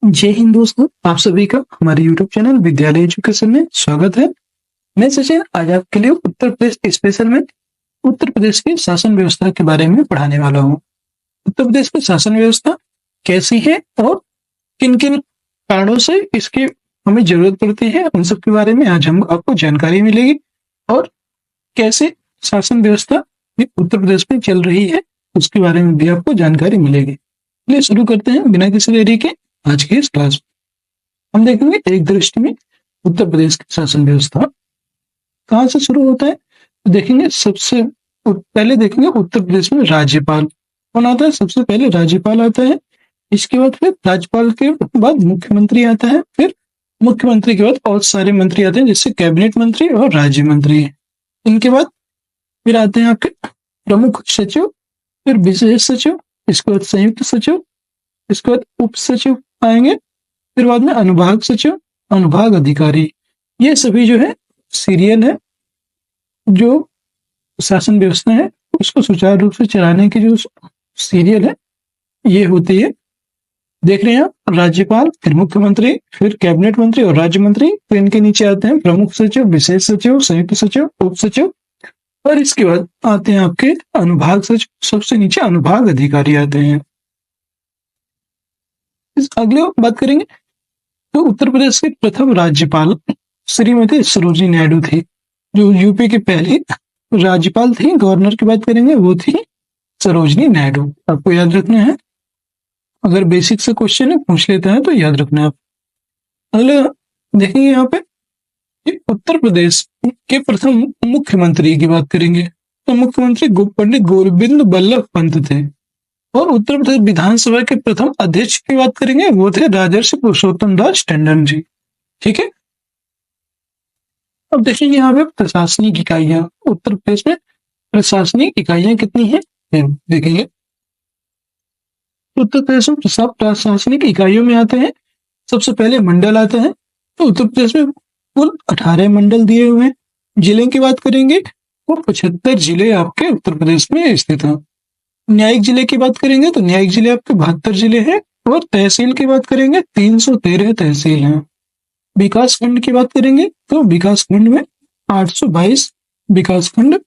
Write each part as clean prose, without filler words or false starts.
जय हिंद दोस्तों, आप सभी का हमारे YouTube चैनल विद्यालय एजुकेशन में स्वागत है। मैं सचिन आज आपके लिए उत्तर प्रदेश स्पेशल में उत्तर प्रदेश की शासन व्यवस्था के बारे में पढ़ाने वाला हूँ। उत्तर प्रदेश की शासन व्यवस्था कैसी है और किन किन कारणों से इसकी हमें जरूरत पड़ती है, उन सब के बारे में आज हम आपको जानकारी मिलेगी और कैसे शासन व्यवस्था उत्तर प्रदेश में चल रही है उसके बारे में भी आपको जानकारी मिलेगी। चलिए शुरू करते हैं बिना किसी देरी के आज की इस क्लास। हम देखेंगे एक दृष्टि में उत्तर प्रदेश की शासन व्यवस्था कहाँ से शुरू होता है। तो देखेंगे सबसे पहले देखेंगे उत्तर प्रदेश में राज्यपाल कौन आता है। सबसे पहले राज्यपाल आता है, इसके बाद फिर राज्यपाल के बाद मुख्यमंत्री आता है, फिर मुख्यमंत्री के बाद और सारे मंत्री आते हैं जैसे कैबिनेट मंत्री और राज्य मंत्री। इनके बाद फिर आते हैं आपके प्रमुख सचिव, फिर विशेष सचिव, इसके बाद संयुक्त सचिव, इसके बाद उप सचिव आएंगे, फिर बाद में अनुभाग सचिव, अनुभाग अधिकारी। ये सभी जो है सीरियल है जो शासन व्यवस्था है उसको सुचारू रूप से चलाने की जो सीरियल है ये होती है। देख रहे हैं आप, राज्यपाल, फिर मुख्यमंत्री, फिर कैबिनेट मंत्री और राज्य मंत्री, फिर इनके नीचे आते हैं प्रमुख सचिव, विशेष सचिव, संयुक्त सचिव, उप सचिव और इसके बाद आते हैं आपके अनुभाग सचिव, सबसे नीचे अनुभाग अधिकारी आते हैं। इस अगले बात करेंगे तो उत्तर प्रदेश के प्रथम राज्यपाल श्रीमती सरोजिनी नायडू थी, जो यूपी की पहली राज्यपाल थी। गवर्नर की बात करेंगे वो थी सरोजिनी नायडू। आपको याद रखना है, अगर बेसिक से क्वेश्चन है पूछ लेता है तो याद रखना है आप। अगले देखेंगे यहाँ पे उत्तर प्रदेश के प्रथम मुख्यमंत्री की बात करेंगे तो मुख्यमंत्री पंडित गोविंद बल्लभ पंत थे। और उत्तर प्रदेश विधानसभा के प्रथम अध्यक्ष की बात करेंगे वो थे राजर्षि पुरुषोत्तम दास टंडन जी। ठीक है, अब देखेंगे यहाँ पे प्रशासनिक इकाइयां। उत्तर प्रदेश में प्रशासनिक इकाइयां कितनी है देखेंगे। उत्तर प्रदेश में सब प्रशासनिक इकाइयों में आते हैं, सबसे पहले मंडल आते हैं। तो उत्तर प्रदेश में कुल 18 मंडल दिए हुए हैं। जिले की बात करेंगे तो 75 जिले आपके उत्तर प्रदेश में स्थित हैं। न्यायिक जिले की बात करेंगे तो न्यायिक जिले आपके 72 जिले हैं और तहसील की बात करेंगे 313 तहसील हैं। विकास खंड की बात करेंगे तो विकास खंड में 822 विकास खंड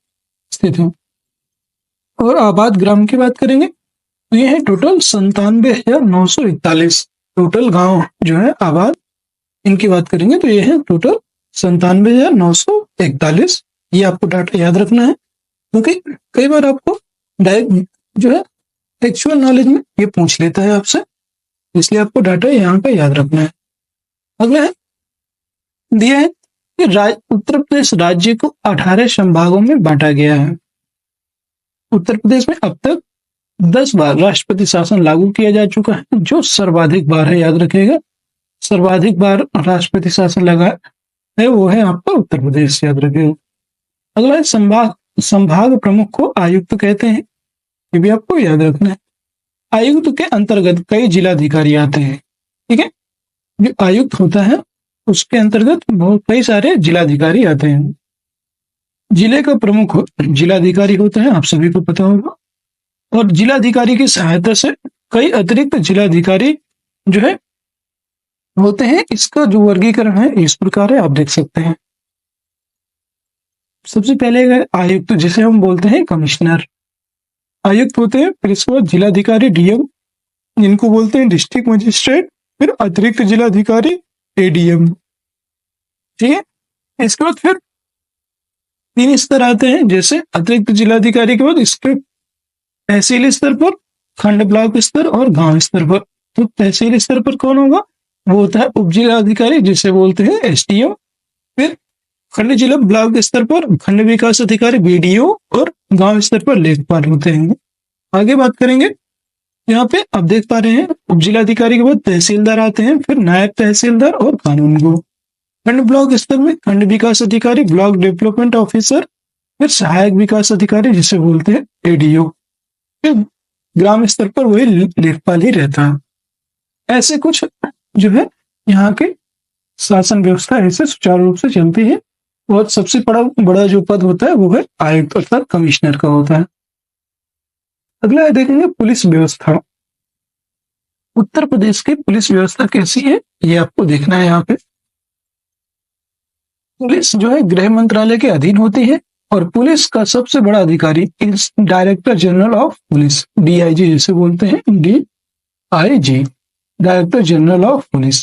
स्थित हैं। और आबाद ग्राम की बात करेंगे तो ये है टोटल 97,941 टोटल गांव जो है आबाद। इनकी बात करेंगे तो ये है टोटल 97,941। ये आपको डाटा याद रखना है क्योंकि कई बार आपको डायरेक्ट जो है एक्चुअल नॉलेज में ये पूछ लेता है आपसे, इसलिए आपको डाटा यहाँ का याद रखना है। अगला है दिया है कि उत्तर प्रदेश राज्य को 18 संभागों में बांटा गया है। उत्तर प्रदेश में अब तक 10 बार राष्ट्रपति शासन लागू किया जा चुका है, जो सर्वाधिक बार है, याद रखिएगा। सर्वाधिक बार राष्ट्रपति शासन लगा है वो है आपका उत्तर प्रदेश, याद रखिएगा। अगला है संभाग प्रमुख को आयुक्त कहते हैं, ये भी आपको याद रखना है। आयुक्त के अंतर्गत कई जिलाधिकारी आते हैं। ठीक है, जो आयुक्त होता है उसके अंतर्गत बहुत कई सारे जिलाधिकारी आते हैं। जिले का प्रमुख जिलाधिकारी होता है, आप सभी को पता होगा। और जिलाधिकारी की सहायता से कई अतिरिक्त जिलाधिकारी जो है होते हैं। इसका जो वर्गीकरण है इस प्रकार है, आप देख सकते हैं। सबसे पहले आयुक्त जिसे हम बोलते हैं कमिश्नर, आयुक्त होते हैं। फिर इसके बाद जिलाधिकारी डीएम, जिनको बोलते हैं डिस्ट्रिक्ट मजिस्ट्रेट, फिर अतिरिक्त जिलाधिकारी एडीएम। ठीक है, इसके बाद फिर 3 स्तर आते हैं, जैसे अतिरिक्त जिलाधिकारी के बाद इसके तहसील स्तर पर, खंड ब्लॉक स्तर और गांव स्तर पर। तो तहसील स्तर पर कौन होगा, वो होता है उप जिलाधिकारी जिसे बोलते हैं एसडीओ। फिर खंड जिला ब्लॉक स्तर पर खंड विकास अधिकारी बीडीओ और गांव स्तर पर लेखपाल होते हैं। आगे बात करेंगे, यहाँ पे आप देख पा रहे हैं उप जिलाधिकारी के बाद तहसीलदार आते हैं, फिर नायब तहसीलदार और कानूनगो। खंड ब्लॉक स्तर में खंड विकास अधिकारी, ब्लॉक डेवलपमेंट ऑफिसर, फिर सहायक विकास अधिकारी जिसे बोलते हैं एडीओ। फिर ग्राम स्तर पर वही लेखपाल ही रहता है। ऐसे कुछ जो है यहाँ के शासन व्यवस्था ऐसे सुचारू रूप से चलती है। और सबसे बड़ा जो पद होता है वो है आयुक्त अर्थात कमिश्नर का होता है। अगला देखेंगे पुलिस व्यवस्था। उत्तर प्रदेश की पुलिस व्यवस्था कैसी है ये आपको देखना है। यहाँ पे पुलिस जो है गृह मंत्रालय के अधीन होती है और पुलिस का सबसे बड़ा अधिकारी इस director general of police, DIG जिसे बोलते हैं, DIG, director general of police.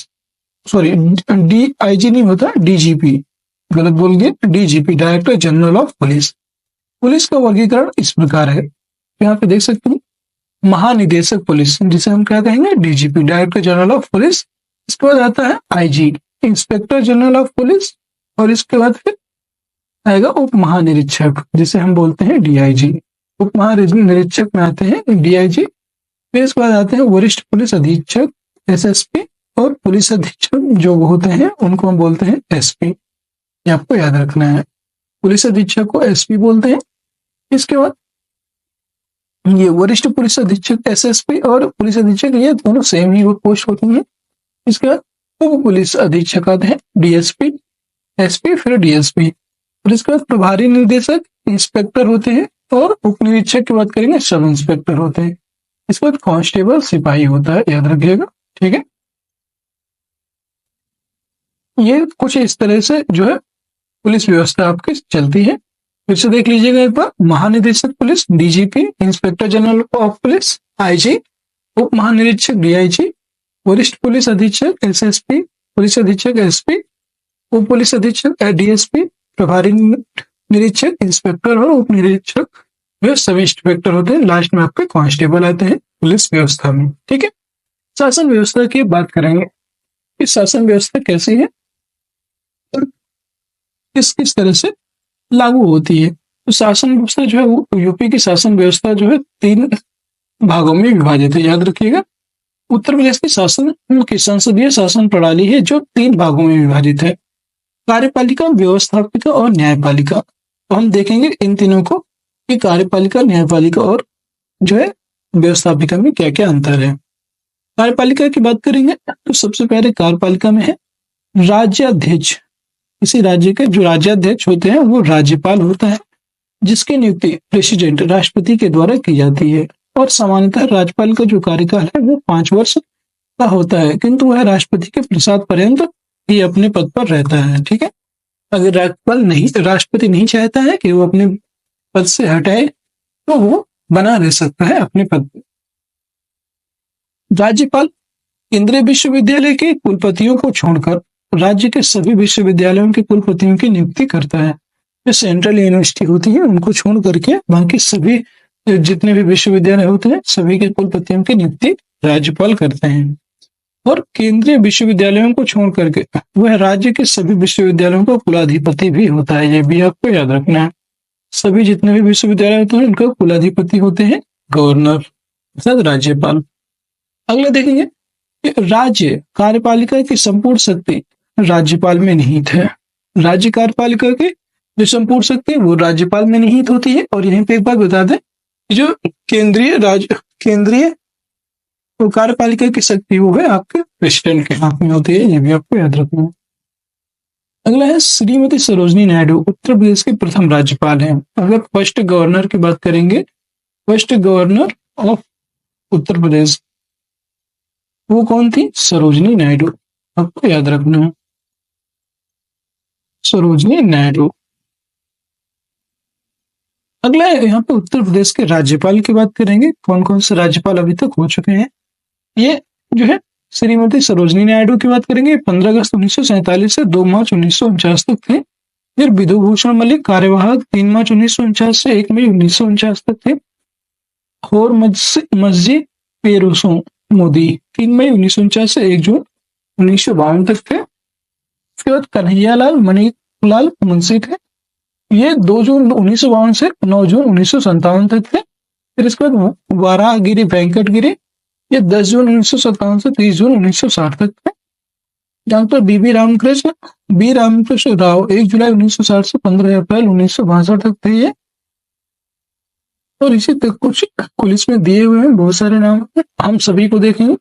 Sorry, DIG नहीं होता, डीजीपी, गलत बोल गया, DGP, director general of police. Police का वर्गीकरण इस प्रकार है, यहाँ पे देख सकते हैं, महानिदेशक पुलिस जिसे हम क्या कहेंगे, DGP, director general of police. इसके बाद आता है IG, inspector general of police, और इसके बाद फिर आएगा उप महानिरीक्षक जिसे हम बोलते हैं डीआईजी। उप महानिरीक्षक में आते हैं डीआईजी। फिर इसके बाद आते हैं वरिष्ठ पुलिस अधीक्षक, एसएसपी, और पुलिस अधीक्षक जो होते हैं उनको हम बोलते हैं एसपी। ये आपको याद रखना है, पुलिस अधीक्षक को एसपी बोलते हैं। इसके बाद ये वरिष्ठ पुलिस अधीक्षक एसएसपी और पुलिस अधीक्षक ये दोनों सेम ही पोस्ट होती हैं। इसके बाद उप पुलिस अधीक्षक आते हैं डीएसपी, एसपी, फिर डीएसपी। और इसके बाद प्रभारी निर्देशक इंस्पेक्टर होते हैं, और उप निरीक्षक की बात करेंगे सब इंस्पेक्टर होते हैं। इसके बाद कांस्टेबल सिपाही होता है, याद रखिएगा, ठीक है। ये कुछ इस तरह से जो है पुलिस व्यवस्था आपकी चलती है। फिर से देख लीजिएगा एक बार, महानिदेशक police DGP, inspector general of police IG, उप महानिरीक्षक डीआईजी, वरिष्ठ पुलिस अधीक्षक एसएसपी, पुलिस अधीक्षक एसपी, उप पुलिस अधीक्षक डीएसपी, प्रभारी निरीक्षक इंस्पेक्टर, और उप निरीक्षक वे सब इंस्पेक्टर होते हैं। लास्ट में आपके कांस्टेबल आते हैं पुलिस व्यवस्था में, ठीक है। शासन व्यवस्था की बात करेंगे, इस शासन व्यवस्था कैसी है और किस किस तरह से लागू होती है। तो शासन व्यवस्था जो है, यूपी की शासन व्यवस्था जो है 3 भागों में विभाजित है, याद रखिएगा। उत्तर प्रदेश की शासन की संसदीय शासन प्रणाली है जो 3 भागों में विभाजित है, कार्यपालिका, व्यवस्थापिका और न्यायपालिका। तो हम देखेंगे इन तीनों को कि कार्यपालिका, न्यायपालिका और जो है व्यवस्थापिका में क्या क्या अंतर है। कार्यपालिका की बात करेंगे तो सबसे पहले कार्यपालिका में है राज्याध्यक्ष। किसी राज्य के जो राज्याध्यक्ष होते हैं वो राज्यपाल होता है, जिसकी नियुक्ति प्रेसिडेंट, राष्ट्रपति के द्वारा की जाती है। और सामान्यतः राज्यपाल का जो कार्यकाल है वो 5 वर्ष का होता है, किंतु वह राष्ट्रपति के प्रसाद पर्यंत ही अपने पद पर रहता है, ठीक है। अगर राष्ट्रपति नहीं चाहता है कि वो अपने पद से हटाए तो वो बना रह सकता है अपने पद पर। राज्यपाल केंद्रीय विश्वविद्यालय के कुलपतियों को छोड़कर राज्य के सभी विश्वविद्यालयों के कुलपतियों की नियुक्ति करता है। जो सेंट्रल यूनिवर्सिटी होती है उनको छोड़ करके बाकी सभी जितने भी विश्वविद्यालय होते हैं सभी के कुलपतियों की नियुक्ति राज्यपाल करते हैं। और केंद्रीय विश्वविद्यालयों को छोड़ करके वह राज्य के सभी विश्वविद्यालयों का कुलाधिपति भी होता है, ये भी आपको याद रखना है। सभी जितने भी विश्वविद्यालय होते हैं उनका कुलाधिपति होते हैं गवर्नर अर्थात राज्यपाल। अगला देखेंगे, राज्य कार्यपालिका की संपूर्ण शक्ति राज्यपाल में निहित है। राज्य कार्यपालिका की जो संपूर्ण शक्ति वो राज्यपाल में निहित होती है। और यहीं पे एक बात बता दें, जो केंद्रीय कार्यपालिका की शक्ति वो है आपके प्रेसिडेंट के हाथ में होती है, ये भी आपको याद रखना है। अगला है श्रीमती सरोजनी नायडू, उत्तर प्रदेश के प्रथम राज्यपाल हैं। अगर फर्स्ट गवर्नर की बात करेंगे, first governor of Uttar Pradesh वो कौन थी? सरोजनी नायडू, आपको याद रखना है, सरोजनी नायडू। अगला यहाँ पे उत्तर प्रदेश के राज्यपाल की बात करेंगे, कौन कौन से राज्यपाल अभी तक हो चुके हैं। ये जो है श्रीमती सरोजनी नायडू की बात करेंगे, 15 अगस्त 1947 से 2 मार्च 1949 तक थे। फिर विधुभूषण मलिक कार्यवाहक 3 मार्च 1949 से 1 मई 1949 तक थे। और मस्जिद पेरुसो मोदी 3 मई 1949 से 1 जून 1952 तक थे। उसके बाद कन्हैयालाल मणिलाल मुंशी थे, ये 2 जून 1952 से 9 जून 1957 तक थे। फिर इसके बाद वारागिरी वेंकट गिरी, ये 10 जून 1957 से 30 जून 1960 तक थे। डॉक्टर बी रामकृष्ण राव 1 जुलाई 1960 से 15 अप्रैल 1962 तक थे ये। और इसी तक कुछ पुलिस में दिए हुए हैं बहुत सारे नाम, हम सभी को देखेंगे।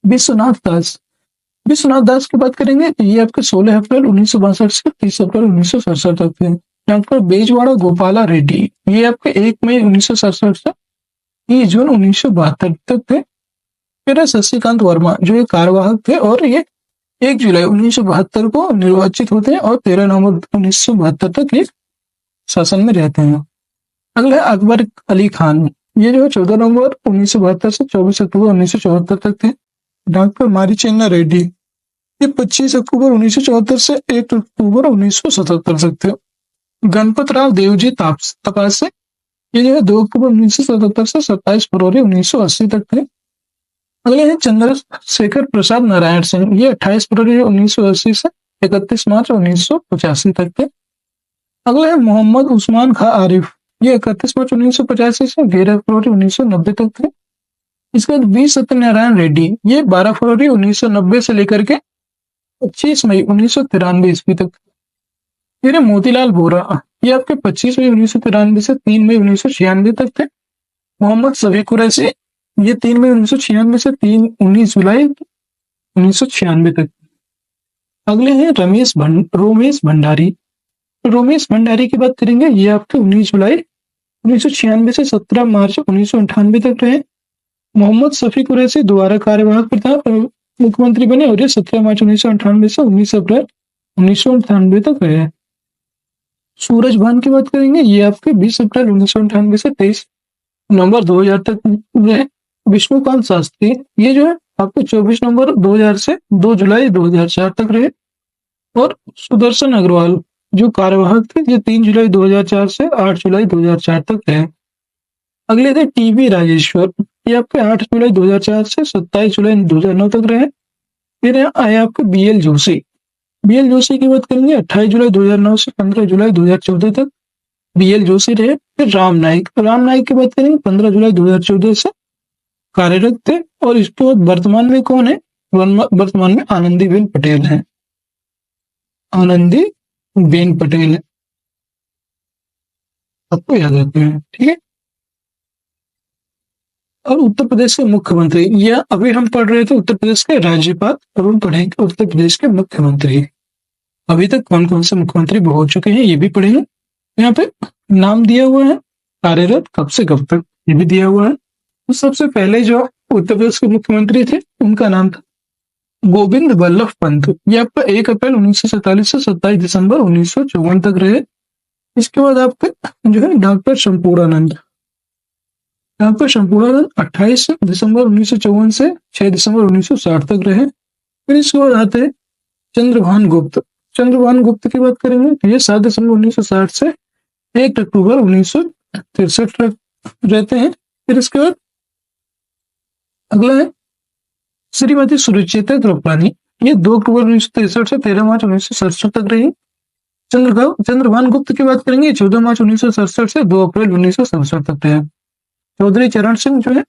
विश्वनाथ दास की बात करेंगे, ये आपके 16 अप्रैल 1962 से 30 अप्रैल 1967 तक थे। डॉक्टर बेजवाड़ा गोपाला रेड्डी, ये आपके 1 मई 1967 से 30 जून 1972 तक थे। फिर है शशिकांत वर्मा, जो एक कार्यवाहक थे और ये 1 जुलाई 1972 को निर्वाचित होते हैं और 13 नवंबर 1972 तक ये शासन में रहते हैं। अगला है अकबर अली खान, ये जो है 14 नवंबर 1972 से 24 अक्टूबर 1974 तक थे। डॉक्टर मारीचेन्ना रेड्डी, ये 25 अक्टूबर 1974 से 1 अक्टूबर 1977 तक थे। गणपत राव देवजी तपासे, ये जो है 2 अक्टूबर 1977 से 27 फरवरी 1980 तक थे। अगले हैं चंद्रशेखर प्रसाद नारायण सिंह, ये 28 फरवरी 1980 से 31 मार्च 1985 तक थे। अगले हैं मोहम्मद उस्मान खां आरिफ, ये 31 मार्च 1985 से 11 फरवरी 1990 तक थे। इसके बाद बी सत्यनारायण रेड्डी, ये 12 फरवरी 1990 से लेकर के 25 मई 1993 तक। फिर मोतीलाल वोरा, ये आपके 25 मई 1993 से 3 मई 1996 तक थे। मोहम्मद सफी कुरैशी, ये 3 मई 1996 से 19 जुलाई 1996 तक। अगले हैं रोमेश भंडारी। रोमेश भंडारी की बात करेंगे, ये आपके 19 जुलाई 1996 से 17 मार्च 1998 तक रहे। मोहम्मद सफी कुरैशी दोबारा कार्यवाहक प्रधान मुख्यमंत्री बने और ये 17 मार्च 1998 से 19 अप्रैल 1998 तक रहे। सूरज भान की बात करेंगे, ये आपके 20 अप्रैल 1998 से 23 नवंबर 2000 तक रहे। विष्णुकांत शास्त्री, ये जो है आपके 24 नवंबर 2000 से 2 जुलाई 2004 तक रहे। और सुदर्शन अग्रवाल, जो कार्यवाहक थे, ये 3 जुलाई 2004 से 8 जुलाई 2004 तक रहे। अगले थे टीबी राजेश्वर, ये आपके 8 जुलाई 2004 से 27 जुलाई 2009 तक रहे। फिर आए आपके बीएल जोशी। बीएल जोशी की बात करेंगे, 28 जुलाई 2009 से 15 जुलाई 2014 तक बीएल जोशी रहे। फिर राम नाईक की बात करेंगे, 15 जुलाई 2014 से कार्यरत थे। और इसके बाद वर्तमान में कौन है? वर्तमान में आनंदीबेन पटेल है। आनंदीबेन पटेल है, आपको याद रखते हैं, ठीक है। और उत्तर प्रदेश के मुख्यमंत्री, यह अभी हम पढ़ रहे थे उत्तर प्रदेश के राज्यपाल, अब हम पढ़ेंगे उत्तर प्रदेश के मुख्यमंत्री। अभी तक कौन कौन से मुख्यमंत्री हो चुके हैं ये भी पढ़ेंगे। यहाँ पे नाम दिया हुआ है, कार्यरत कब से कब तक ये भी दिया हुआ है। तो सबसे पहले जो उत्तर प्रदेश के मुख्यमंत्री थे उनका नाम था गोविंद वल्लभ पंत। ये आपका 1 अप्रैल 1947 से 27 दिसंबर 1954 तक रहे। इसके बाद आपके जो है डॉक्टर शंपूरानंद। 28 दिसंबर 1954 से 6 दिसंबर 1960 तक रहे। फिर इसके बाद आते हैं चंद्रभान गुप्त। चंद्रभान गुप्त की बात करेंगे तो ये 7 दिसंबर 1960 से 1 अक्टूबर 1963 तक रहते हैं। फिर इसके बाद अगला है श्रीमती सुरुचिता कृपलानी, ये 2 अक्टूबर 1963 से 13 मार्च 1967 तक रही। चंद्रभान गुप्त की बात करेंगे, 14 मार्च 1967 से 2 अप्रैल 1967 तक रहे। चौधरी चरण सिंह जो है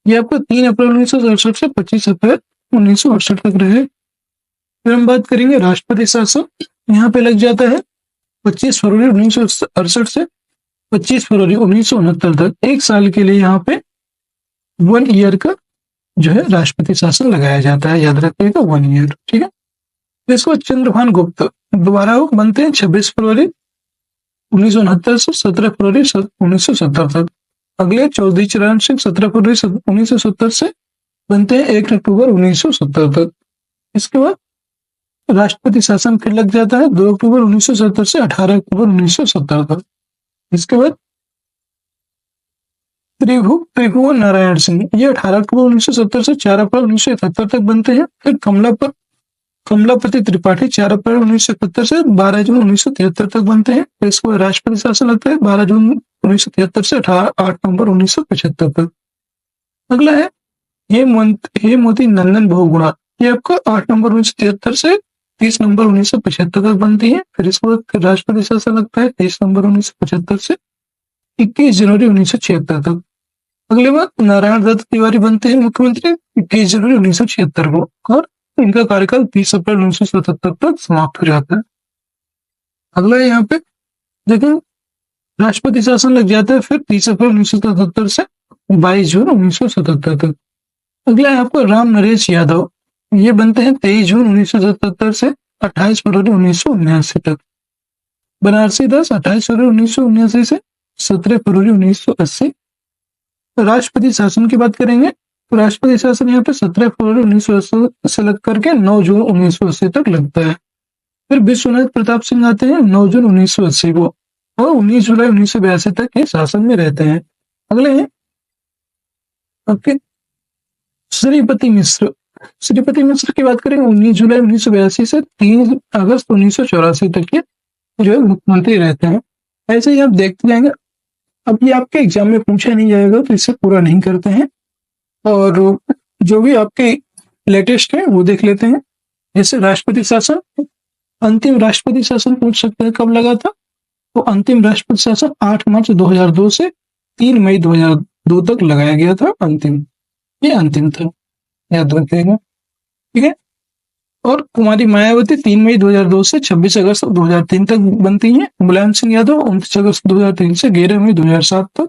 ये आपको 3 अप्रैल 1967 से 25 अप्रैल 1968 तक रहे। फिर हम बात करेंगे राष्ट्रपति शासन, यहाँ पे लग जाता है 25 फरवरी 1968 से 25 फरवरी 1969 तक। 1 साल के लिए यहाँ पे 1 ईयर का जो है राष्ट्रपति शासन लगाया जाता है, याद रखिएगा 1 ईयर, ठीक है। इसको चंद्रभान गुप्त दोबारा बनते हैं 26 फरवरी 1969 से 17 फरवरी 1970 तक। अगले चौधरी चरण सिंह 17 फरवरी 1970 से बनते हैं 1 अक्टूबर 1970 तक। इसके बाद राष्ट्रपति शासन फिर लग जाता है 2 अक्टूबर 1970 से 18 अक्टूबर 1970 तक। इसके बाद त्रिभुवन नारायण सिंह, ये 18 अक्टूबर 1970 से 4 अप्रैल 1971 तक बनते हैं। फिर कमलापति त्रिपाठी 4 अप्रैल 1971 से 12 जून 1973 तक बनते हैं। फिर इसके बाद राष्ट्रपति शासन लगता है 12 जून 1973 से 8 नवंबर 1975 तक। अगला है हेमवती नंदन बहुगुणा, ये आपको 8 नवंबर 1973 से 30 नवंबर 1975 तक बनती है। फिर इसके बाद राष्ट्रपति शासन लगता है 23 नवंबर 1975 से 21 जनवरी 1976 तक। अगले बार नारायण दत्त तिवारी बनते हैं मुख्यमंत्री 21 जनवरी 1976 को, और इनका कार्यकाल 30 अप्रैल 1977 तक समाप्त हो जाता है। अगला यहाँ पे देखिए राष्ट्रपति शासन लग जाता है फिर 30 अप्रैल 1977 से 22 जून 1977 तक। अगला है आपको राम नरेश यादव, ये बनते हैं 23 जून 1977 से 28 फरवरी 1979 तक। बनारसी दास 28 फरवरी 1979 से 17 फरवरी 1980। राष्ट्रपति शासन की बात करेंगे तो राष्ट्रपति शासन यहाँ पे 17 फरवरी 1980 से लग करके 9 जून 1980 तक लगता है। फिर विश्वनाथ प्रताप सिंह आते हैं 9 जून 1980 को, और 19 जुलाई 1982 तक ये शासन में रहते हैं। अगले हैं आपके श्रीपति मिश्र। श्रीपति मिश्र की बात करेंगे 19 जुलाई 1982 से 3 अगस्त 1984 तक ये जो है मुख्यमंत्री रहते हैं। ऐसे ही आप देखते जाएंगे। अब ये आपके एग्जाम में पूछा नहीं जाएगा तो इसे पूरा नहीं करते हैं, और जो भी आपके लेटेस्ट है वो देख लेते हैं। जैसे राष्ट्रपति शासन, अंतिम राष्ट्रपति शासन पूछ सकते हैं कब लगा था, तो अंतिम राष्ट्रपति शासन 8 मार्च 2002 से 3 मई 2002 तक लगाया गया था। अंतिम, ये अंतिम था, याद रखिएगा, ठीक है। और कुमारी मायावती 3 मई 2002 से 26 अगस्त 2003 तक बनती हैं। मुलायम सिंह यादव 29 अगस्त 2003 से 11 मई 2007 तक।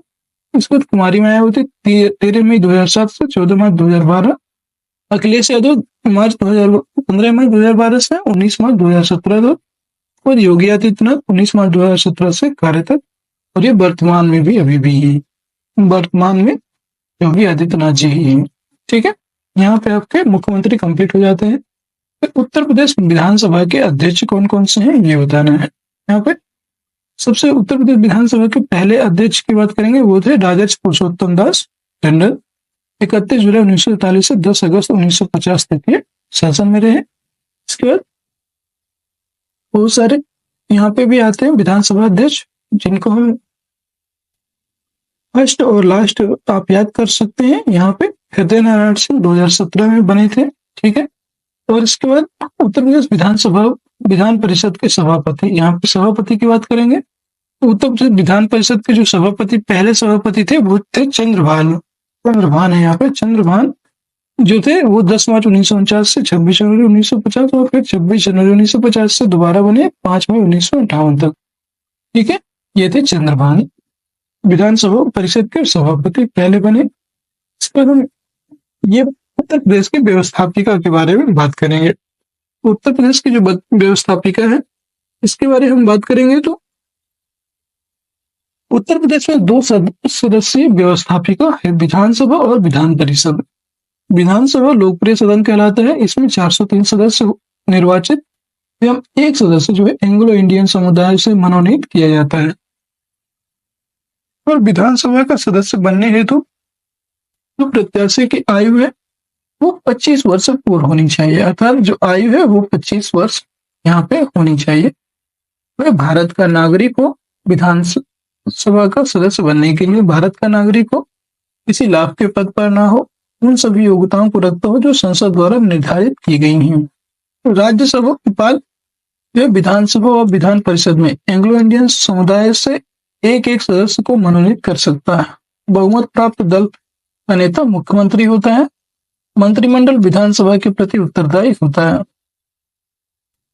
इसके बाद कुमारी मायावती 13 मई 2007 से 14 मार्च 2012। अखिलेश यादव 15 मई 2012 से 19 मार्च 2017 तक। और योगी आदित्यनाथ 19 मार्च 2017 से कार्यरत, और ये वर्तमान में भी अभी भी है, वर्तमान में योगी आदित्यनाथ जी ही हैं, ठीक है। यहाँ पे आपके मुख्यमंत्री कंप्लीट हो जाते हैं। उत्तर प्रदेश विधानसभा के अध्यक्ष कौन कौन से हैं ये बताना है। यहाँ पे सबसे उत्तर प्रदेश विधानसभा के पहले अध्यक्ष की बात करेंगे, वो थे राजर्षि पुरुषोत्तम दास टंडन। 31 जुलाई 1943 से 10 अगस्त 1950 तक ये शासन में रहे। इसके बाद बहुत सारे यहाँ पे भी आते हैं विधानसभा अध्यक्ष, जिनको हम फर्स्ट और लास्ट आप याद कर सकते हैं। यहाँ पे हृदय नारायण सिंह 2017 में बने थे, ठीक है। और इसके बाद उत्तर प्रदेश विधानसभा विधान परिषद के सभापति, यहाँ पे सभापति की बात करेंगे तो उत्तर प्रदेश विधान परिषद के जो सभापति पहले सभापति थे वो थे चंद्रभान है यहाँ पे। चंद्रभान जो थे वो 10 मार्च 1949 से 26 जनवरी 1950, और फिर 26 जनवरी 1950 से दोबारा बने 5 मई 1958 तक, ठीक है। ये थे चंद्रभान, विधानसभा परिषद के सभापति पहले बने। इस पर हम ये उत्तर प्रदेश की व्यवस्थापिका के बारे में बात करेंगे। उत्तर प्रदेश की जो व्यवस्थापिका है इसके बारे में हम बात करेंगे तो उत्तर प्रदेश में 2 सदस्यीय व्यवस्थापिका है, विधानसभा और विधान परिषद। विधानसभा लोकप्रिय सदन कहलाता है, इसमें 403 सदस्य निर्वाचित एवं 1 सदस्य जो है एंग्लो इंडियन समुदाय से मनोनीत किया जाता है। और विधानसभा का सदस्य बनने हेतु जो प्रत्याशी की आयु है वो 25 वर्ष से पूर्ण होनी चाहिए, अर्थात जो आयु है वो 25 वर्ष यहाँ पे होनी चाहिए। वह भारत का नागरिक हो, विधानसभा का सदस्य बनने के लिए भारत का नागरिक हो, किसी लाभ के पद पर ना हो, उन सभी योग्यताओं को रखता हो जो संसद द्वारा निर्धारित की गई हैं। राज्यसभा के बाद विधानसभा और विधान परिषद में एंग्लो इंडियन समुदाय से एक सदस्य को मनोनीत कर सकता है। बहुमत प्राप्त दल का नेता मुख्यमंत्री होता है। मंत्रिमंडल विधानसभा के प्रति उत्तरदायी होता है।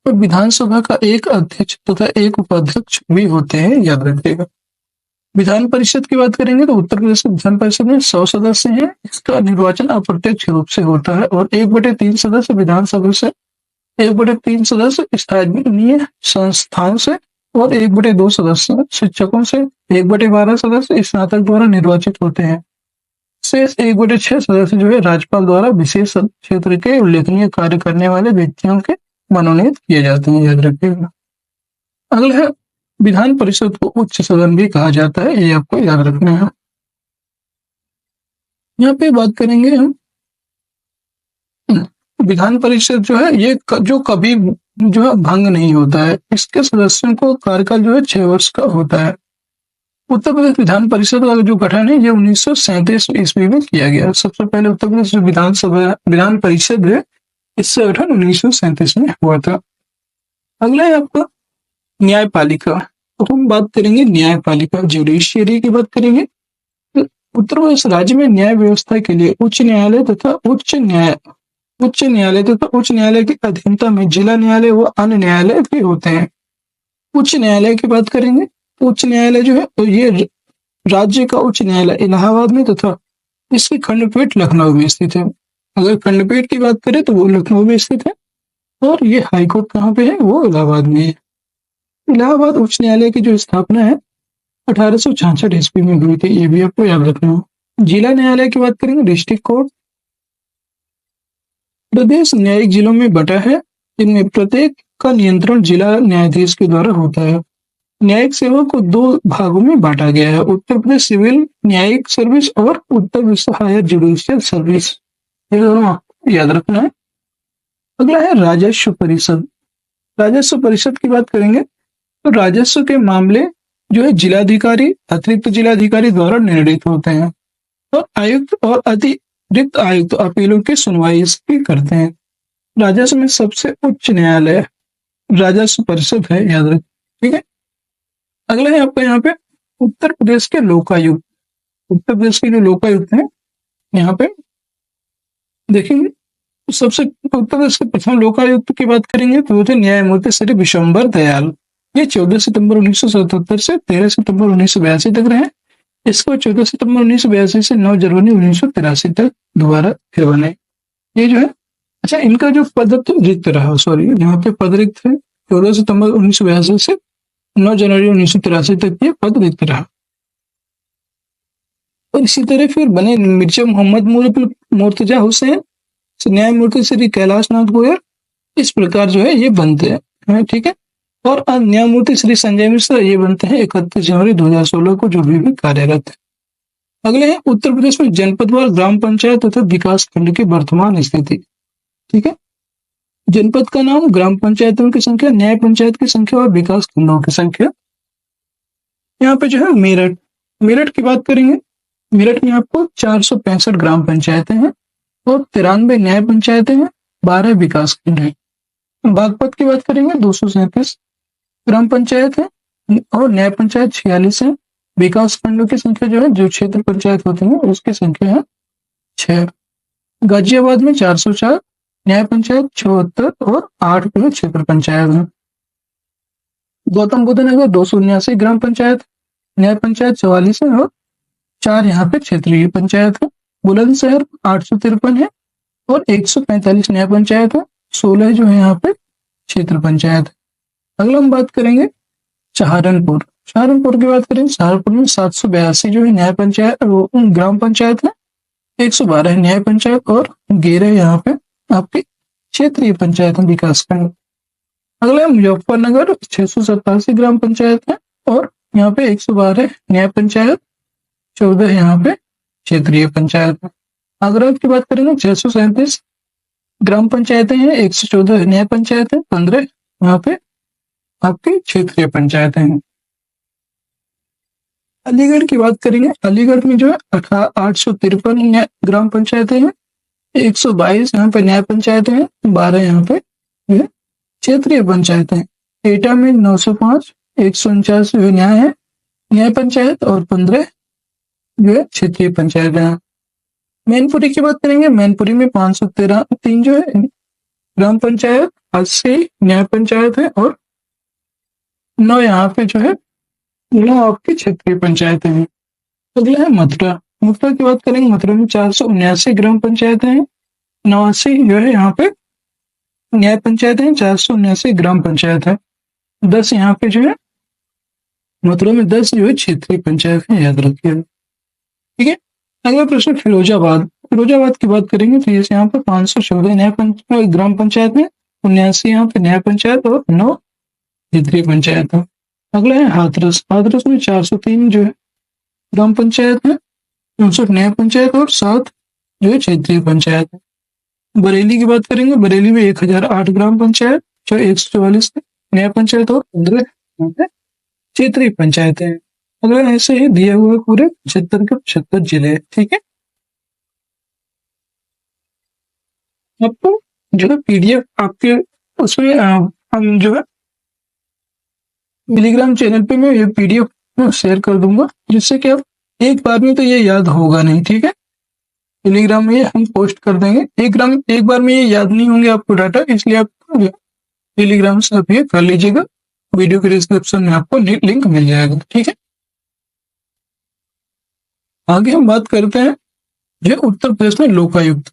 और विधानसभा का एक अध्यक्ष तथा एक उपाध्यक्ष भी होते हैं, याद रखिएगा। विधान परिषद की बात करेंगे तो उत्तर प्रदेश विधान परिषद में 100 सदस्य हैं। इसका निर्वाचन अप्रत्यक्ष रूप से होता है, और 1/3 सदस्य विधानसभा से, 1/3 सदस्य स्थानीय संस्थाओं से, और 1/2 सदस्य शिक्षकों से, 1/12 सदस्य स्नातक द्वारा निर्वाचित होते हैं। शेष 1/6 सदस्य जो है राज्यपाल द्वारा विशेष क्षेत्र के उल्लेखनीय कार्य करने वाले व्यक्तियों के मनोनीत किए जाते हैं, याद रखिएगा। अगला है विधान परिषद को उच्च सदन भी कहा जाता है, ये आपको याद रखना है। यहाँ पे बात करेंगे हम विधान परिषद जो है ये जो कभी जो है भंग नहीं होता है। इसके सदस्यों को कार्यकाल जो है 6 वर्ष का होता है। उत्तर प्रदेश विधान परिषद का जो गठन है ये 1937 ईस्वी में किया गया। सबसे पहले उत्तर प्रदेश जो विधान परिषद है इससे गठन 1937 में हुआ था। अगला है आपका न्यायपालिका। तो हम बात करेंगे न्यायपालिका, जुडिशियरी की बात करेंगे। तो उत्तर प्रदेश राज्य में न्याय व्यवस्था के लिए उच्च न्यायालय तथा उच्च न्यायालय की अधीनता में जिला न्यायालय व अन्य न्यायालय भी होते हैं। उच्च न्यायालय की बात करेंगे तो उच्च न्यायालय जो है तो ये राज्य का उच्च न्यायालय इलाहाबाद में तथा इसकी खंडपीठ लखनऊ में स्थित है। अगर खंडपीठ की बात करें तो वो लखनऊ में स्थित है, और ये हाईकोर्ट कहाँ पे है, वो इलाहाबाद में है। इलाहाबाद उच्च न्यायालय की जो स्थापना है 1866 ईस्वी में हुई थी, ये भी आपको याद रखना है। जिला न्यायालय की बात करेंगे डिस्ट्रिक्ट कोर्ट, प्रदेश न्यायिक जिलों में बटा है। इनमें प्रत्येक का नियंत्रण जिला न्यायाधीश के द्वारा होता है। न्यायिक सेवा को दो भागों में बांटा गया है, उत्तर प्रदेश सिविल न्यायिक सर्विस और Uttar Pradesh higher judicial service. ये दोनों आपको याद रखना है। अगला है राजस्व परिषद। राजस्व परिषद की बात करेंगे तो राजस्व के मामले जो है जिलाधिकारी, अतिरिक्त जिलाधिकारी द्वारा निर्णित होते हैं और आयुक्त और अतिरिक्त आयुक्त अपीलों की सुनवाई इसकी करते हैं। राजस्व में सबसे उच्च न्यायालय राजस्व परिषद है, याद रखें। ठीक है। अगला है आपका यहाँ पे उत्तर प्रदेश के लोकायुक्त। उत्तर प्रदेश के जो लोकायुक्त हैं यहाँ पे देखेंगे, सबसे उत्तर प्रदेश के प्रथम लोकायुक्त की बात करेंगे तो वो थे न्यायमूर्ति श्री विशंबर दयाल। ये 14 सितंबर 1977 से 13 सितंबर 1982 तक रहे। इसको 14 सितंबर 1982 से 9 जनवरी 1983 तक दोबारा फिर बने। ये जो है, अच्छा, इनका जो पद रिक्त रहा, सॉरी, यहाँ पे पद रिक्त है 14 सितंबर 1982 से 9 जनवरी 1983 तक ये पद रिक्त रहा। और इसी तरह फिर बने मिर्जा मोहम्मद मुर्तजा हुसैन, न्यायमूर्ति श्री कैलाश नाथ गोयल। इस प्रकार जो है ये बनते हैं। ठीक है। और न्यायमूर्ति श्री संजय मिश्रा, ये बनते हैं 31 जनवरी 2016 को, जो भी कार्यरत है। अगले हैं उत्तर प्रदेश में जनपदवार ग्राम पंचायत तथा विकास खंड की वर्तमान स्थिति। ठीक है। जनपद का नाम, ग्राम पंचायतों की संख्या, न्याय पंचायत की संख्या और विकास खंडों की संख्या। यहाँ पे जो है मेरठ की बात करेंगे। मेरठ में आपको 465 ग्राम पंचायतें हैं और 93 न्याय पंचायतें हैं, 12 विकास खंड है। बागपत की बात करेंगे 237 ग्राम पंचायत है और न्याय पंचायत 46 है। विकास खंडों की संख्या जो है, जो क्षेत्र पंचायत होती है उसकी संख्या है 6। गाजियाबाद में 404 न्याय पंचायत 76 और 8 जो है क्षेत्र पंचायत है। गौतम बुद्ध नगर 279 ग्राम पंचायत, न्याय पंचायत 44 है और 4 यहाँ पे क्षेत्रीय पंचायत है। बुलंदशहर 853 है और 145 न्याय पंचायत है, 16 जो है यहाँ पे क्षेत्र पंचायत है। अगला हम बात करेंगे सहारनपुर। सहारनपुर की बात करें, सहारनपुर में 782 जो है न्याय पंचायत ग्राम पंचायत है, 112 न्याय पंचायत और 11 यहाँ पे आपकी क्षेत्रीय पंचायत है, विकास खंड। अगला मुजफ्फरनगर 687 ग्राम पंचायत है और यहाँ पे 112 न्याय पंचायत, 14 यहाँ पे क्षेत्रीय पंचायत है। आगरा की बात करेंगे 637 ग्राम पंचायतें हैं, 114 न्याय पंचायत है, 15 यहाँ पे आपकी क्षेत्रीय पंचायतें हैं। अलीगढ़ की बात करेंगे, अलीगढ़ में जो है 853 ग्राम पंचायतें हैं, 122 यहाँ पे न्याय पंचायतें हैं, 12 यहाँ पे क्षेत्रीय पंचायतें हैं। एटा में 905, 149 जो है न्याय पंचायत और 15 जो है क्षेत्रीय पंचायत है। मैनपुरी की बात करेंगे, मैनपुरी में 513 जो है ग्राम पंचायत, 80 न्याय पंचायत है और 9 यहाँ पे जो है 9 आपकी क्षेत्रीय पंचायतें हैं। अगला है मथुरा। मथुरा की बात करेंगे, मथुरा में 479 ग्राम पंचायतें हैं, 89 जो है यहाँ पे न्याय पंचायतें हैं, 479 ग्राम पंचायत है, 10 यहाँ पे जो है मथुरा में 10 जो है क्षेत्रीय पंचायत है, याद रखिए। ठीक है। अगला प्रश्न फिरोजाबाद। फिरोजाबाद की बात करेंगे तो यहाँ पे 514 न्याय ग्राम पंचायत है, 79 यहाँ पे न्याय पंचायत और 9 क्षेत्रीय पंचायत है। अगला है हाथरस। हाथरस में 403 जो है ग्राम पंचायत है, 64 न्याय पंचायत और 7 जो है क्षेत्रीय पंचायत है। बरेली की बात करेंगे, बरेली में 1008 ग्राम पंचायत, जो 144 न्याय पंचायत और 15 क्षेत्रीय पंचायतें हैं। अगर ऐसे ही दिए हुए पूरे 75 के 75 जिले। ठीक है। आपको जो है पीडीएफ आपके उसमें हम जो है टेलीग्राम चैनल पे मैं ये पीडीएफ शेयर कर दूंगा, जिससे कि आप एक बार में तो ये याद होगा नहीं। ठीक है। टेलीग्राम में हम पोस्ट कर देंगे, एक बार में ये याद नहीं होंगे आपको डाटा, इसलिए आप टेलीग्राम से आप ये कर लीजिएगा। वीडियो के डिस्क्रिप्शन में आपको लिंक मिल जाएगा। ठीक है। आगे हम बात करते हैं जो उत्तर प्रदेश में लोकायुक्त।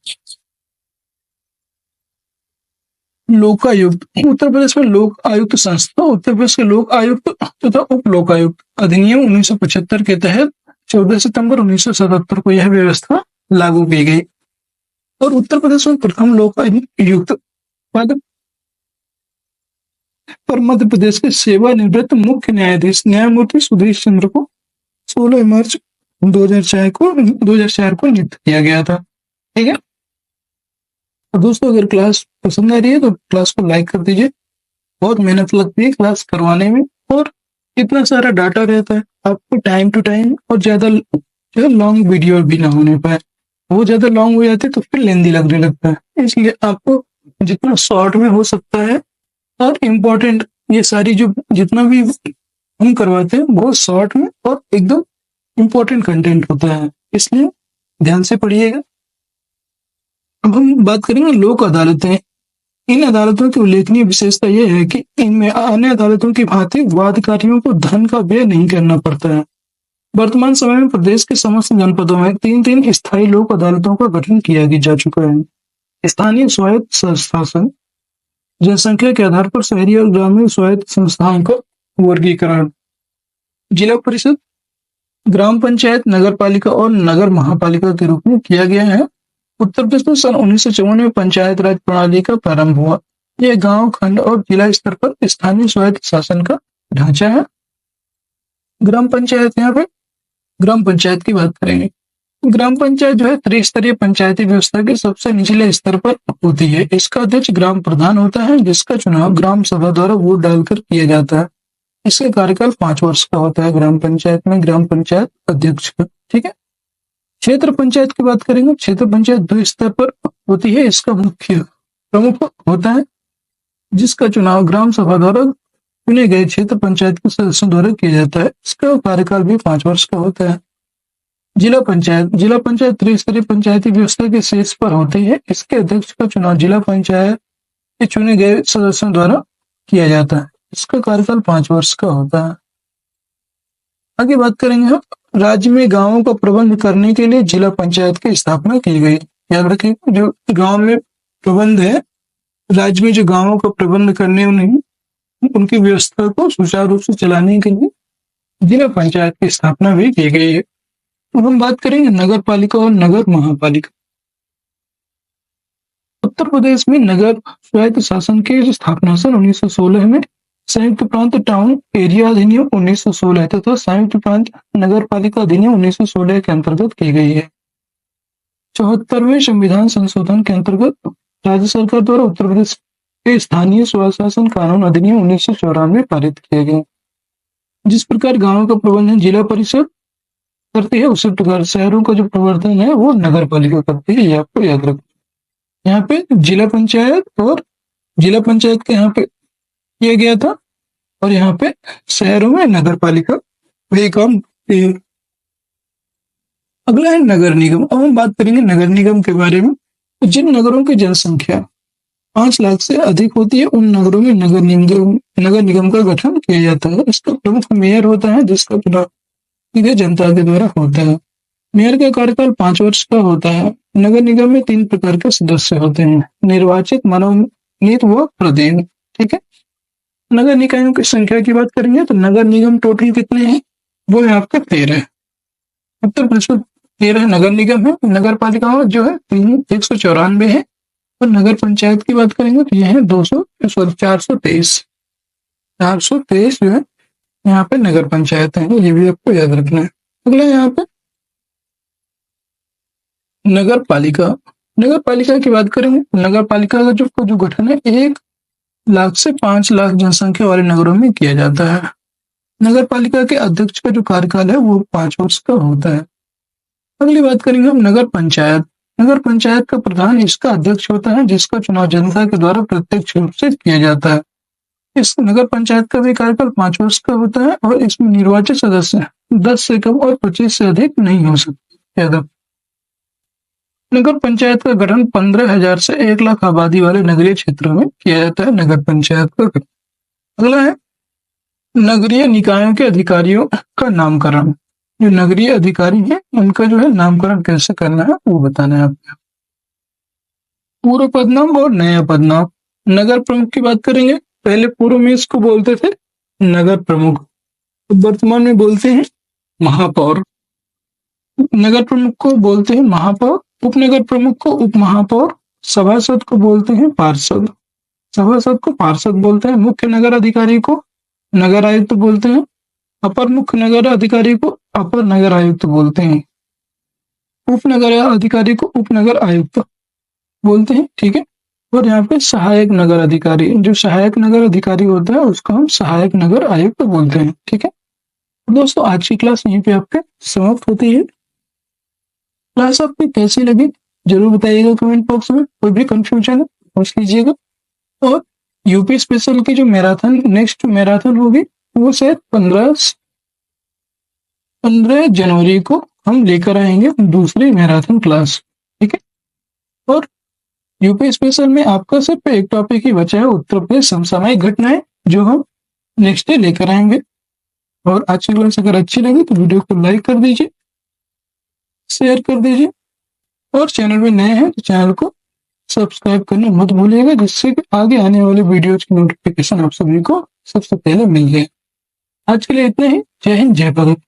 उत्तर प्रदेश में लोक आयुक्त संस्था, उत्तर प्रदेश के लोक आयुक्त तथा उप लोकायुक्त अधिनियम 1975 के तहत 14 सितंबर 1977 को यह व्यवस्था लागू की गई। और उत्तर प्रदेश में प्रथम लोकायुक्त पद पर मध्य प्रदेश के सेवानिवृत्त मुख्य न्यायाधीश न्यायमूर्ति सुधीर चंद्र को 16 मार्च 2004 को नियुक्त किया गया था। ठीक है, तो दोस्तों अगर क्लास पसंद आ रही है तो क्लास को लाइक कर दीजिए। बहुत मेहनत लगती है क्लास करवाने में और इतना सारा डाटा रहता है, आपको टाइम टू टाइम और ज्यादा जो लॉन्ग वीडियो भी ना होने पाए, वो ज्यादा लॉन्ग हो जाते तो फिर लेंदी लगने लगता है। इसलिए आपको जितना शॉर्ट में हो सकता है और इम्पोर्टेंट ये सारी जो जितना भी हम करवाते हैं बहुत शॉर्ट में और एकदम इम्पोर्टेंट कंटेंट होता है, इसलिए ध्यान से पढ़िएगा। अब हम बात करेंगे लोक अदालतें। इन अदालतों की उल्लेखनीय विशेषता यह है कि इनमें अन्य अदालतों की भांति वादकारियों को धन का व्यय नहीं करना पड़ता है। वर्तमान समय में प्रदेश के समस्त जनपदों में 3 स्थायी लोक अदालतों का गठन किया जा चुका है। स्थानीय स्वायत्त शासन, जनसंख्या के आधार पर शहरी और ग्रामीण स्वायत्त संस्थाओं का वर्गीकरण, जिला परिषद, ग्राम पंचायत, नगर पालिका और नगर महापालिका के रूप में किया गया है। उत्तर प्रदेश में सन 1954 में पंचायत राज प्रणाली का प्रारंभ हुआ। यह गांव, खंड और जिला स्तर पर स्थानीय स्वायत्त शासन का ढांचा है। ग्राम पंचायत, यहाँ पे ग्राम पंचायत की बात करेंगे। ग्राम पंचायत जो है त्रिस्तरीय पंचायती व्यवस्था के सबसे निचले स्तर पर होती है। इसका अध्यक्ष ग्राम प्रधान होता है, जिसका चुनाव ग्राम सभा द्वारा वोट डालकर किया जाता है। इसका कार्यकाल 5 वर्ष का होता है ग्राम पंचायत में ग्राम पंचायत अध्यक्ष का। ठीक है, क्षेत्र पंचायत की बात करेंगे। क्षेत्र पंचायत 2 स्तर पर होती है। इसका मुख्य प्रमुख होता है, जिसका चुनाव ग्राम सभा द्वारा चुने गए क्षेत्र पंचायत के सदस्यों द्वारा किया जाता है। इसका कार्यकाल भी 5 वर्ष का होता है। जिला पंचायत त्रिस्तरीय पंचायती व्यवस्था के शीर्ष पर होती है। इसके अध्यक्ष का चुनाव जिला पंचायत के चुने गए सदस्यों द्वारा किया जाता है। इसका कार्यकाल 5 वर्ष का होता है। आगे बात करेंगे हम, राज्य में गांवों का प्रबंध करने के लिए जिला पंचायत की स्थापना की गई। याद रखिए, जो गांव में प्रबंध है, राज्य में जो गांवों का प्रबंध करने उनकी व्यवस्था को सुचारू रूप से चलाने के लिए जिला पंचायत की स्थापना भी की गई है। अब हम बात करेंगे नगर पालिका और नगर महापालिका। उत्तर प्रदेश में नगर स्वायत्त शासन की स्थापना सन 1916 में संयुक्त प्रांत टाउन एरिया अधिनियम 1916 तथा संयुक्त प्रांत नगर पालिका अधिनियम 1916 के अंतर्गत की गई है। 74वें संविधान संशोधन के अंतर्गत राज्य सरकार द्वारा उत्तर प्रदेश के स्थानीय स्वशासन कानून अधिनियम 1994 पारित किए गए। जिस प्रकार गांवों का प्रबंधन जिला परिषद करती है, उसी प्रकार शहरों का जो प्रवर्तन है वो नगर पालिका करती है। ये आपको याद रखना। यहाँ पे जिला पंचायत के यहाँ पे किया गया था और यहाँ पे शहरों में नगर पालिका वही काम करती है। अगला है नगर निगम। अब हम बात करेंगे नगर निगम के बारे में। जिन नगरों की जनसंख्या 5 लाख से अधिक होती है, उन नगरों में नगर निगम का गठन किया जाता है। इसका प्रमुख मेयर होता है, जिसका चुनाव सीधे जनता के द्वारा होता है। मेयर का कार्यकाल 5 वर्ष का होता है। नगर निगम में 3 प्रकार के सदस्य होते हैं, निर्वाचित, मनोनीत व प्रदेन। ठीक है, नगर निकायों की संख्या की बात करेंगे तो नगर निगम टोटल कितने हैं, वो है आपका 13। उत्तर प्रदेश में 13 नगर निगम है। नगर पालिका जो है 194 है और नगर पंचायत की बात करेंगे तो यह है 423 जो है यहाँ पे नगर पंचायत है। ये भी आपको याद रखना है। अगला यहाँ पे नगर पालिका की बात करेंगे। नगर पालिका का जो गठन है 1 लाख से 5 लाख जनसंख्या वाले नगरों में किया जाता है। नगर पालिका के अध्यक्ष का जो कार्यकाल है वो 5 वर्ष का होता है। अगली बात करेंगे हम नगर पंचायत का प्रधान इसका अध्यक्ष होता है, जिसका चुनाव जनता के द्वारा प्रत्यक्ष रूप से किया जाता है। इस नगर पंचायत का भी कार्यकाल 5 वर्ष का होता है और इसमें निर्वाचित सदस्य 10 से कम और 25 से अधिक नहीं हो सकते। नगर पंचायत का गठन 15,000 से 1 लाख आबादी वाले नगरीय क्षेत्रों में किया जाता है। नगर पंचायत का गठन। अगला है नगरीय निकायों के अधिकारियों का नामकरण। जो नगरीय अधिकारी हैं उनका जो है नामकरण कैसे करना है वो बताना है आपको। पूर्व पदनाम और नया पदनाम। नगर प्रमुख की बात करेंगे। पहले पूर्व में इसको बोलते थे नगर प्रमुख, वर्तमान में बोलते हैं महापौर। नगर प्रमुख को बोलते हैं महापौर उपनगर प्रमुख को उप महापौर, सभासद को बोलते हैं पार्षद, सभासद को पार्षद बोलते हैं, मुख्य नगर अधिकारी को नगर आयुक्त बोलते हैं, अपर मुख्य नगर अधिकारी को अपर नगर आयुक्त बोलते हैं, उपनगर अधिकारी को उपनगर आयुक्त बोलते हैं। ठीक है। और यहाँ पे सहायक नगर अधिकारी, जो सहायक नगर अधिकारी होता है उसको हम सहायक नगर आयुक्त बोलते हैं। ठीक है। दोस्तों आज की क्लास यहीं पे आपके समाप्त होती है। क्लास आपको कैसी लगी जरूर बताइएगा कमेंट बॉक्स में, कोई भी कंफ्यूजन है पूछ लीजिएगा। और यूपी स्पेशल की जो मैराथन नेक्स्ट मैराथन होगी वो शायद 15 जनवरी को हम लेकर आएंगे दूसरी मैराथन क्लास। ठीक है। और यूपी स्पेशल में आपका सिर्फ एक टॉपिक ही बचा है, उत्तर प्रदेश समसामयिक घटनाएं, जो हम नेक्स्ट डे लेकर आएंगे। और आज की क्लास अगर अच्छी लगी तो वीडियो को लाइक कर दीजिए, शेयर कर दीजिए, और चैनल में नए हैं तो चैनल को सब्सक्राइब करना मत भूलिएगा, जिससे कि आगे आने वाले वीडियोज की नोटिफिकेशन आप सभी को सबसे पहले मिल जाए। आज के लिए इतना ही। जय हिंद, जय भारत।